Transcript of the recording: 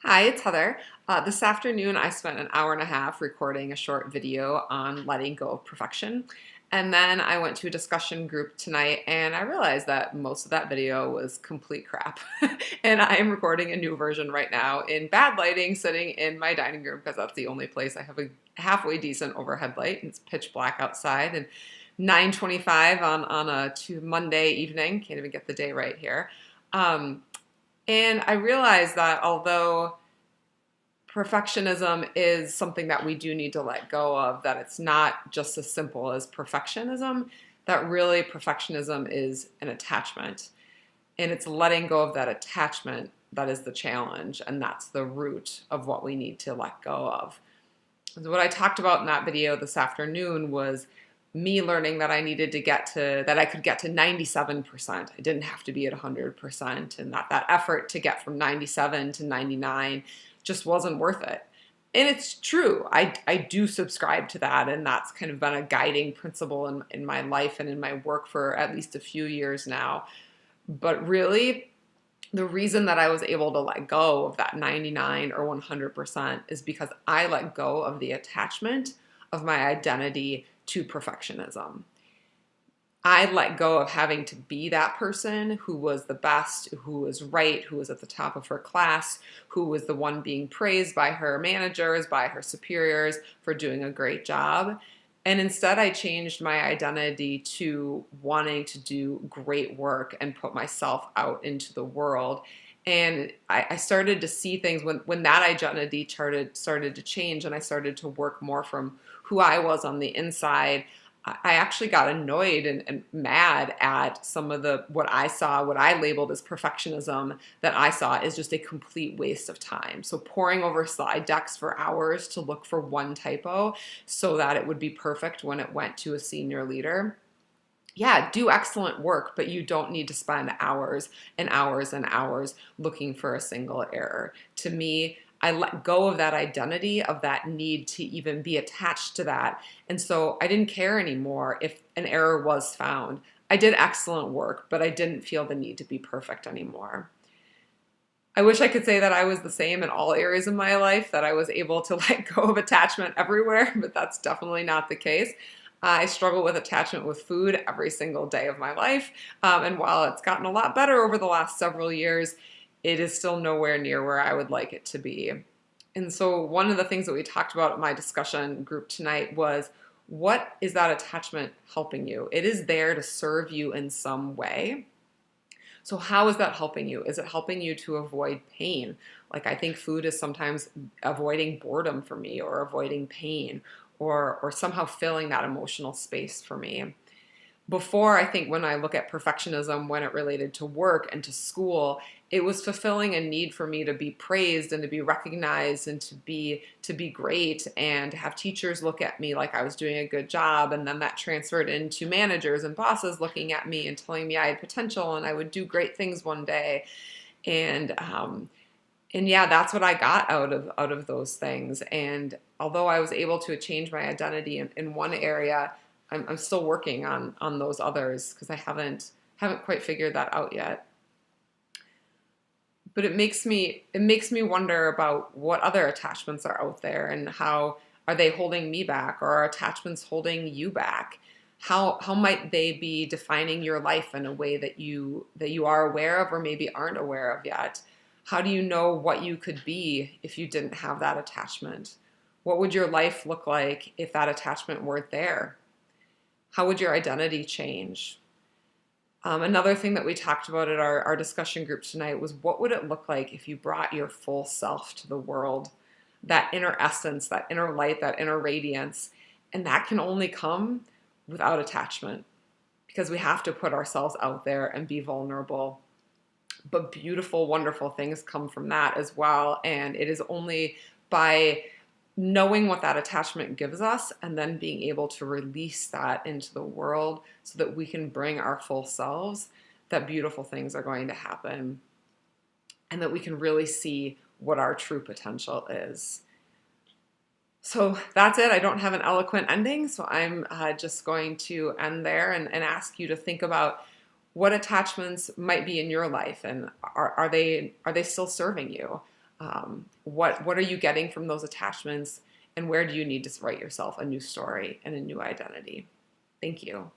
Hi, it's Heather. This afternoon, I spent an hour and a half recording a short video on letting go of perfection. And then I went to a discussion group tonight and I realized that most of that video was complete crap. And I am recording a new version right now in bad lighting, sitting in my dining room because that's the only place I have a halfway decent overhead light. And it's pitch black outside and 9:25 on a Monday evening. Can't even get the day right here. Um, and I realized that although perfectionism is something that we do need to let go of, that it's not just as simple as perfectionism, that really perfectionism is an attachment. And it's letting go of that attachment that is the challenge, and that's the root of what we need to let go of. So what I talked about in that video this afternoon was me learning that I could get to 97%. I didn't have to be at 100%, and that effort to get from 97 to 99 just wasn't worth it. And it's true. I do subscribe to that, and that's kind of been a guiding principle in my life and in my work for at least a few years now. But really, the reason that I was able to let go of that 99 or 100% is because I let go of the attachment of my identity to perfectionism. I let go of having to be that person who was the best, who was right, who was at the top of her class, who was the one being praised by her managers, by her superiors for doing a great job. And instead, I changed my identity to wanting to do great work and put myself out into the world. And I started to see things when that identity started to change, and I started to work more from who I was on the inside. I actually got annoyed and mad at some of what I labeled as perfectionism that I saw as just a complete waste of time. So poring over slide decks for hours to look for one typo so that it would be perfect when it went to a senior leader. Yeah, do excellent work, but you don't need to spend hours and hours and hours looking for a single error. To me, I let go of that identity, of that need to even be attached to that. And so I didn't care anymore if an error was found. I did excellent work, but I didn't feel the need to be perfect anymore. I wish I could say that I was the same in all areas of my life, that I was able to let go of attachment everywhere, but that's definitely not the case. I struggle with attachment with food every single day of my life. And while it's gotten a lot better over the last several years, it is still nowhere near where I would like it to be. And so one of the things that we talked about at my discussion group tonight was, what is that attachment helping you? It is there to serve you in some way. So how is that helping you? Is it helping you to avoid pain? Like, I think food is sometimes avoiding boredom for me, or avoiding pain, or somehow filling that emotional space for me. Before, I think when I look at perfectionism, when it related to work and to school, it was fulfilling a need for me to be praised and to be recognized and to be great, and to have teachers look at me like I was doing a good job. And then that transferred into managers and bosses looking at me and telling me I had potential and I would do great things one day. And yeah, that's what I got out of those things. And although I was able to change my identity in one area, I'm still working on those others because I haven't quite figured that out yet. But it makes me wonder about what other attachments are out there, and how are they holding me back, or are attachments holding you back? How might they be defining your life in a way that you are aware of, or maybe aren't aware of yet? How do you know what you could be if you didn't have that attachment? What would your life look like if that attachment weren't there? How would your identity change? Another thing that we talked about at our discussion group tonight was, what would it look like if you brought your full self to the world? That inner essence, that inner light, that inner radiance. And that can only come without attachment, because we have to put ourselves out there and be vulnerable. But beautiful, wonderful things come from that as well. And it is only by knowing what that attachment gives us and then being able to release that into the world so that we can bring our full selves, that beautiful things are going to happen, and that we can really see what our true potential is. So that's it. I don't have an eloquent ending, so I'm just going to end there and ask you to think about what attachments might be in your life, and are they still serving you? What are you getting from those attachments? And where do you need to write yourself a new story and a new identity? Thank you.